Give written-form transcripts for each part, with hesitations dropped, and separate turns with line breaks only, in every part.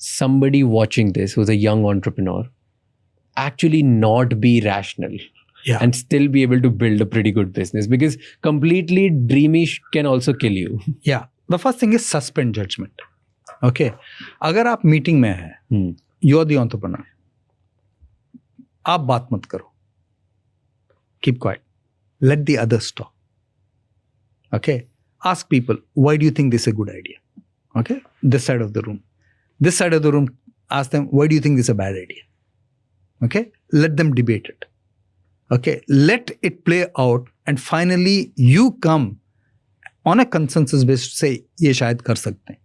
somebody watching this who's a young entrepreneur actually not be rational and still be able to build a pretty good business? Because completely dreamy can also kill you.
Yeah. The first thing is suspend judgment. Okay. अगर आप meeting में हैं, you are the entrepreneur. आप बात मत करो. Keep quiet. Let the others talk. Okay. Ask people, why do you think this is a good idea? Okay. This side of the room. This side of the room, ask them, why do you think this is a bad idea? Okay. Let them debate it. Okay. Let it play out, and finally you come on a consensus based, say, ये शायद कर सकते हैं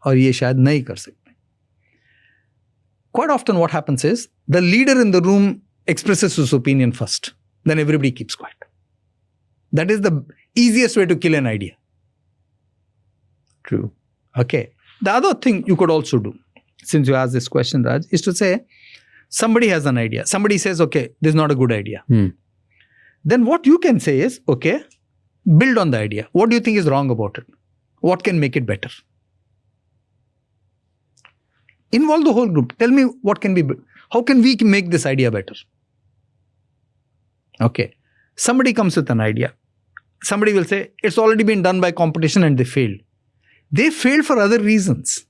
और ये शायद नहीं कर सकते. Quite often what happens is the leader in the room expresses his opinion first. Then everybody keeps quiet. That is the easiest way to kill an idea.
True.
Okay. The other thing you could also do, since you asked this question, Raj, is to say, somebody has an idea. Somebody says, okay, this is not a good idea. Then what you can say is, okay, build on the idea. What do you think is wrong about it? What can make it better? Involve the whole group. Tell me what can be, how can we make this idea better? Okay. Somebody comes with an idea. Somebody will say, it's already been done by competition and they failed. They failed for other reasons.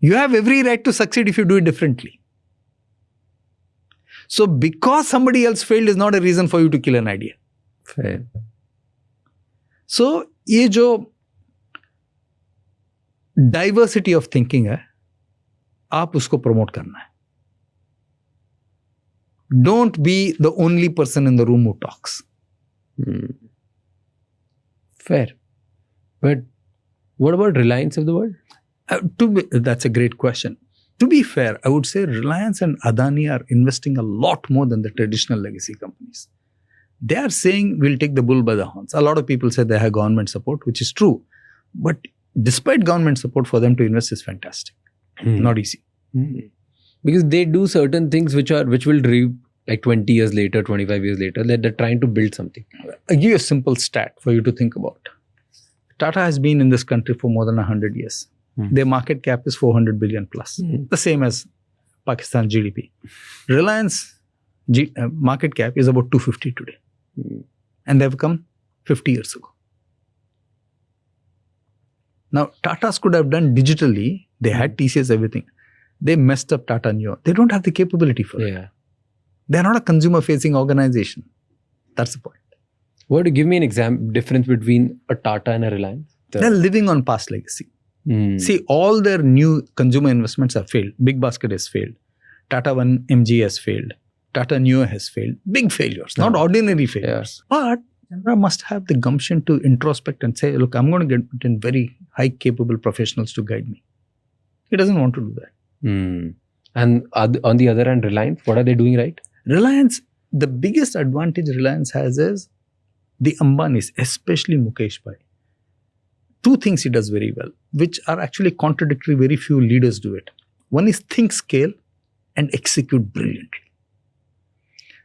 You have every right to succeed if you do it differently. So because somebody else failed is not a reason for you to kill an idea.
Fair.
So ये जो diversity of thinking है, आप उसको promote करना है. Don't be the only person in the room who talks.
Fair. But what about Reliance of the world?
That's a great question. To be fair, I would say Reliance and Adani are investing a lot more than the traditional legacy companies. They are saying we'll take the bull by the horns. A lot of people say they have government support, which is true. But despite government support, for them to invest is fantastic. Not easy.
Because they do certain things which will reap like 20 years later, 25 years later, that they're trying to build something.
I'll give you a simple stat for you to think about. Tata has been in this country for more than 100 years. Their market cap is 400 billion plus. The same as Pakistan GDP. Reliance market cap is about 250 today. And they've come 50 years ago. Now, Tatas could have done digitally. They had TCS, everything. They messed up Tata Neo. They don't have the capability for it. They're not a consumer-facing organization. That's the point.
What, give me an example, difference between a Tata and a Reliance?
They're living on past legacy. See, all their new consumer investments have failed. Big Basket has failed. Tata One MG has failed. Tata Neo has failed. Big failures, not ordinary failures. But Chandra must have the gumption to introspect and say, look, I'm going to get in very high capable professionals to guide me. He doesn't want to do that.
And on the other hand, Reliance, what are they doing right?
Reliance, the biggest advantage Reliance has is the Ambanis, especially Mukesh Bhai. Two things he does very well, which are actually contradictory. Very few leaders do it. One is think scale and execute brilliantly.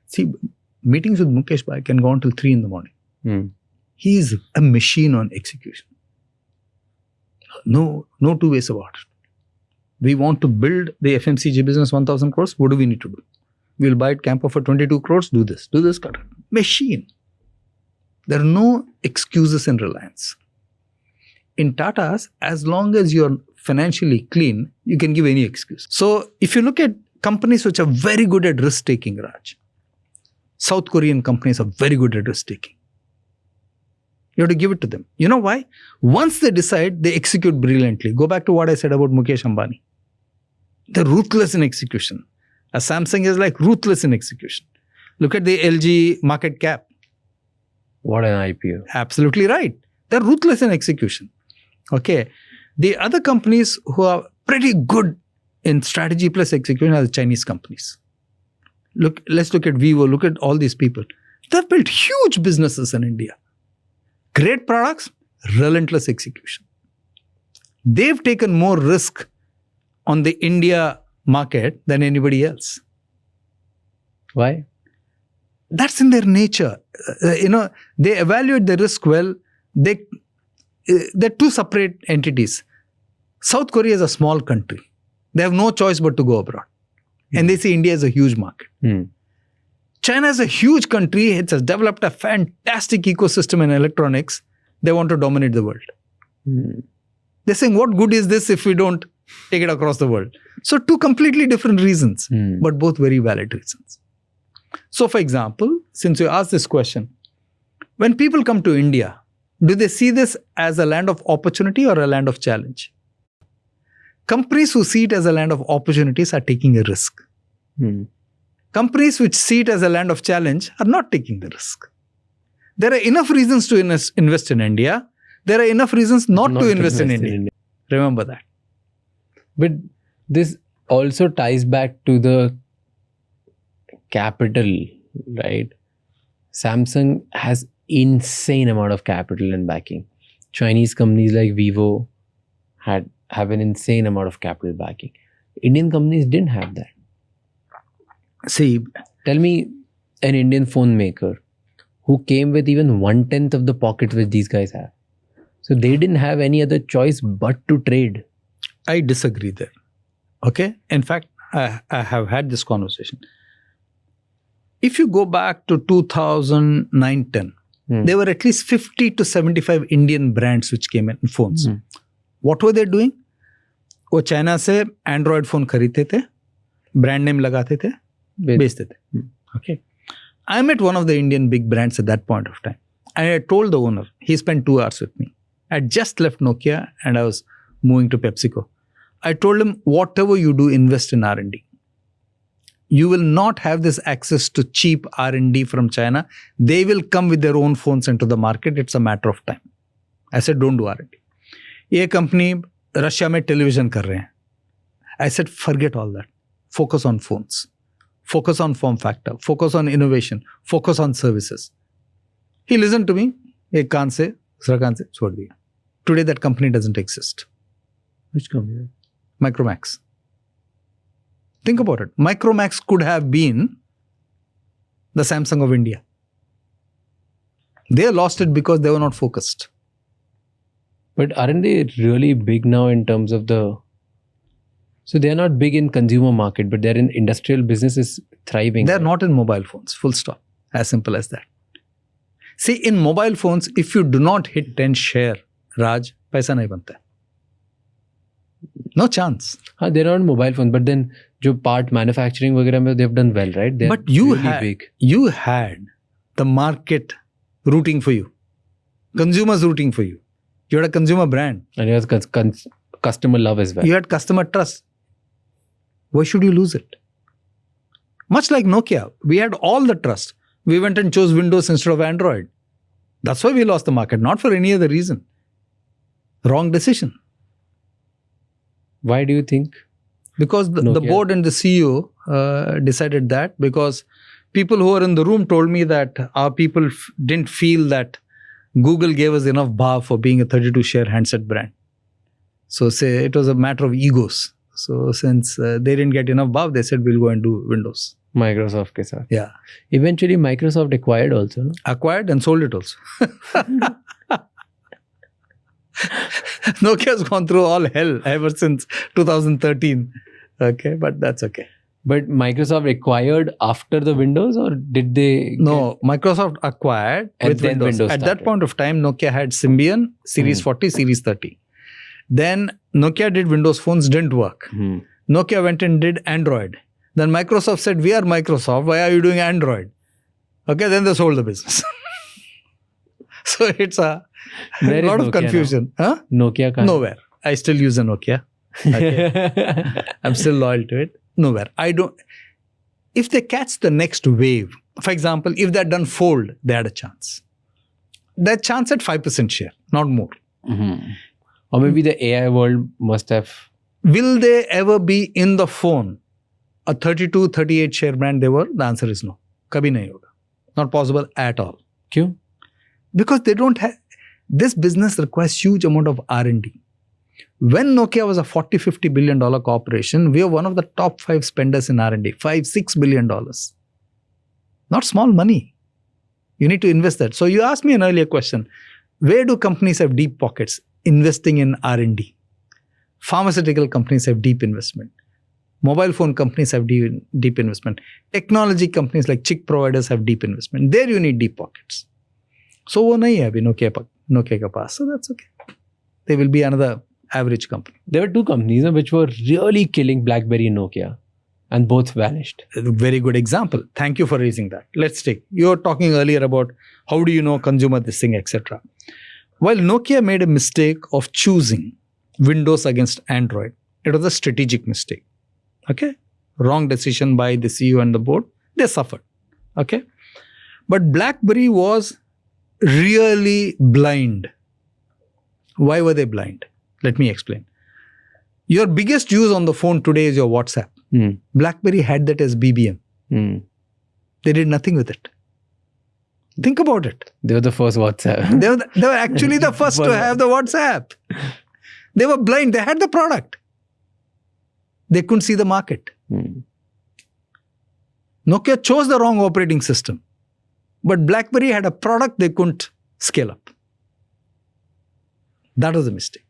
See, meetings with Mukesh Bhai can go on till 3 in the morning. He is a machine on execution. No two ways about it. We want to build the FMCG business 1,000 crores. What do we need to do? We'll buy it Campo for 22 crores. Do this, cut it. Machine. There are no excuses in Reliance. In Tata's, as long as you're financially clean, you can give any excuse. So if you look at companies which are very good at risk-taking, Raj, South Korean companies are very good at risk-taking. You have to give it to them. You know why? Once they decide, they execute brilliantly. Go back to what I said about Mukesh Ambani. They're ruthless in execution. A Samsung is like ruthless in execution. Look at the LG market cap.
What an IPO.
Absolutely right. They're ruthless in execution. Okay. The other companies who are pretty good in strategy plus execution are the Chinese companies. Let's look at Vivo. Look at all these people. They've built huge businesses in India. Great products, relentless execution. They've taken more risk on the India market than anybody else.
Why?
That's in their nature. They evaluate the risk well. They're two separate entities. South Korea is a small country. They have no choice but to go abroad. And they see India is a huge market. China is a huge country. It has developed a fantastic ecosystem in electronics. They want to dominate the world. They're saying, what good is this if we don't take it across the world? So two completely different reasons, but both very valid reasons. So for example, since you asked this question, when people come to India, do they see this as a land of opportunity or a land of challenge? Companies who see it as a land of opportunities are taking a risk. Companies which see it as a land of challenge are not taking the risk. There are enough reasons to invest in India. There are enough reasons not to invest in India. Remember that.
But this also ties back to the capital, right? Samsung has insane amount of capital and backing. Chinese companies like Vivo have an insane amount of capital backing. Indian companies didn't have that.
See,
tell me an Indian phone maker who came with even 1/10 of the pocket which these guys have. So they didn't have any other choice but to trade.
I disagree there. Okay? In fact, I have had this conversation. If you go back to 2009-10, there were at least 50 to 75 Indian brands which came in phones. What were they doing? वो China से Android phone खरीदते थे, brand name लगाते थे, बेचते थे. Okay. I met one of the Indian big brands at that point of time. And I told the owner, he spent 2 hours with me. I had just left Nokia and I was moving to PepsiCo. I told him, whatever you do, invest in R&D. You will not have this access to cheap R&D from China. They will come with their own phones into the market. It's a matter of time. I said, don't do R&D. ये company Russia में television कर रहे हैं. I said, forget all that. Focus on phones. Focus on form factor. Focus on innovation. Focus on services. He listened to me. एक कान से दूसरा कान से छोड़ दिया. Today that company doesn't exist.
Which company?
Micromax. Think about it. Micromax could have been the Samsung of India. They lost it because they were not focused.
But aren't they really big now in terms of the... So they're not big in consumer market, but they're in industrial businesses thriving.
They're not in mobile phones. Full stop. As simple as that. See, in mobile phones, if you do not hit 10 share, Raj, paisa nahi banta hai. No chance.
They're not mobile phones, but then jo part manufacturing वगैरह में they've done well, right? They're
but you
really
you had the market rooting for you. Consumers rooting for you. You had a consumer brand.
And you had customer love as well.
You had customer trust. Why should you lose it? Much like Nokia, we had all the trust. We went and chose Windows instead of Android. That's why we lost the market, not for any other reason. Wrong decision.
Why do you think?
Because the board and the CEO decided that, because people who were in the room told me that our people didn't feel that Google gave us enough bar for being a 32 share handset brand. So say it was a matter of egos. So since they didn't get enough bar, they said we'll go and do Windows.
Microsoft ke saath.
Yeah.
Eventually Microsoft acquired also. No?
Acquired and sold it also. Nokia's gone through all hell ever since 2013. Okay, but that's okay.
But Microsoft acquired after the Windows, or did they?
No, Microsoft acquired
and
with
then Windows
At that point of time, Nokia had Symbian, Series 40, Series 30. Then Nokia did Windows phones, didn't work. Nokia went and did Android. Then Microsoft said, we are Microsoft, why are you doing Android? Okay, then they sold the business. So it's a lot of confusion. Huh?
Nokia can't.
Nowhere. I still use a Nokia. Okay. I'm still loyal to it. Nowhere. I don't. If they catch the next wave, for example, if they're done fold, they had a chance. That chance at 5% share, not more.
Or maybe the AI world must have.
Will they ever be in the phone a 32, 38 share brand they were? The answer is no. Kabhi nahi hoga. Not possible at all.
Kyun?
Because they don't have. This business requires huge amount of R&D. When Nokia was a $40-50 billion corporation, we are one of the top 5 spenders in R&D. $5-6 billion. Not small money. You need to invest that. So you asked me an earlier question. Where do companies have deep pockets? Investing in R&D. Pharmaceutical companies have deep investment. Mobile phone companies have deep investment. Technology companies like chip providers have deep investment. There you need deep pockets. So वो नहीं है अभी Nokia के पास. So that's okay. They will be another average company.
There were two companies which were really killing BlackBerry and Nokia, and both vanished.
A very good example. Thank you for raising that. Let's take. You were talking earlier about how do you know consumer this thing, etc. While Nokia made a mistake of choosing Windows against Android, it was a strategic mistake. Okay? Wrong decision by the CEO and the board. They suffered. Okay? But BlackBerry was really blind. Why were they blind? Let me explain. Your biggest use on the phone today is your WhatsApp. BlackBerry had that as BBM. They did nothing with it. Think about it.
They were the first WhatsApp.
They were actually the first to have the WhatsApp. They were blind. They had the product. They couldn't see the market. Nokia chose the wrong operating system. But BlackBerry had a product they couldn't scale up. That was a mistake.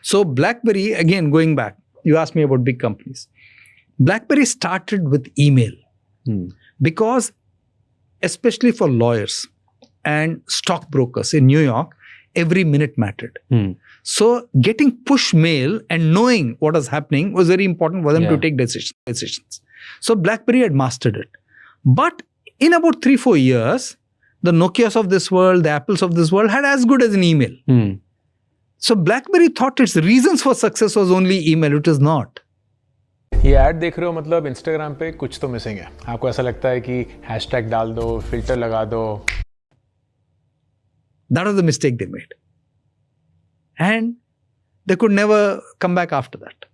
So BlackBerry, again going back, you asked me about big companies. BlackBerry started with email because especially for lawyers and stockbrokers in New York, every minute mattered. So getting push mail and knowing what was happening was very important for them to take decisions. So BlackBerry had mastered it. But in about 3-4 years, the Nokias of this world, the Apples of this world had as good as an email. So BlackBerry thought its reasons for success was only email. It is not.
ये add देख रहे हो मतलब Instagram पे कुछ तो missing है. आपको ऐसा लगता है कि हैशटैग डाल दो, फिल्टर लगा दो.
That was the mistake they made. And they could never come back after that.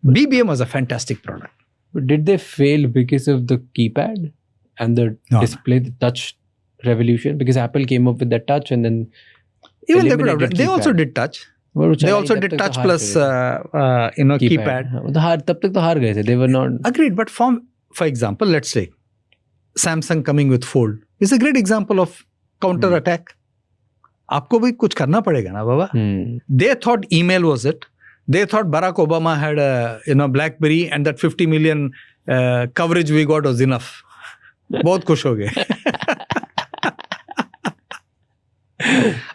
BBM was a fantastic product.
But did they fail because of the keypad and the display, the touch revolution? Because Apple came up with the touch and then
even they could have. They also did touch. They also did touch plus keypad.
तब तक तो हार गए थे. They were not.
Agreed. But for example, let's say Samsung coming with Fold is a great example of counter attack. आपको भी कुछ करना पड़ेगा ना बाबा. They thought email was it. They thought Barack Obama had a BlackBerry and that 50 million coverage we got was enough. बहुत खुश हो गए.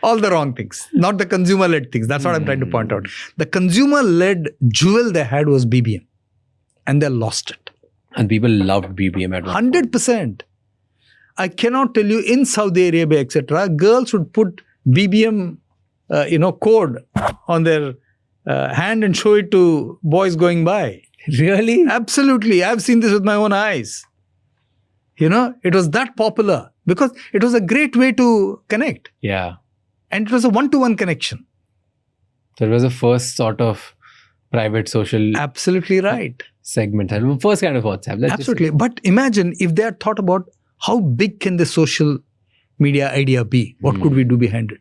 All the wrong things, not the consumer-led things. That's what I'm trying to point out. The consumer-led jewel they had was BBM, and they lost it.
And people loved BBM at
100%. I cannot tell you in Saudi Arabia, etc. Girls would put BBM, code on their hand and show it to boys going by.
Really?
Absolutely. I've seen this with my own eyes. It was that popular because it was a great way to connect.
Yeah.
And it was a one-to-one connection.
So it was the first sort of private social...
Absolutely right.
Segment. First kind of WhatsApp.
Absolutely. But imagine if they had thought about how big can the social media idea be? What could we do behind it?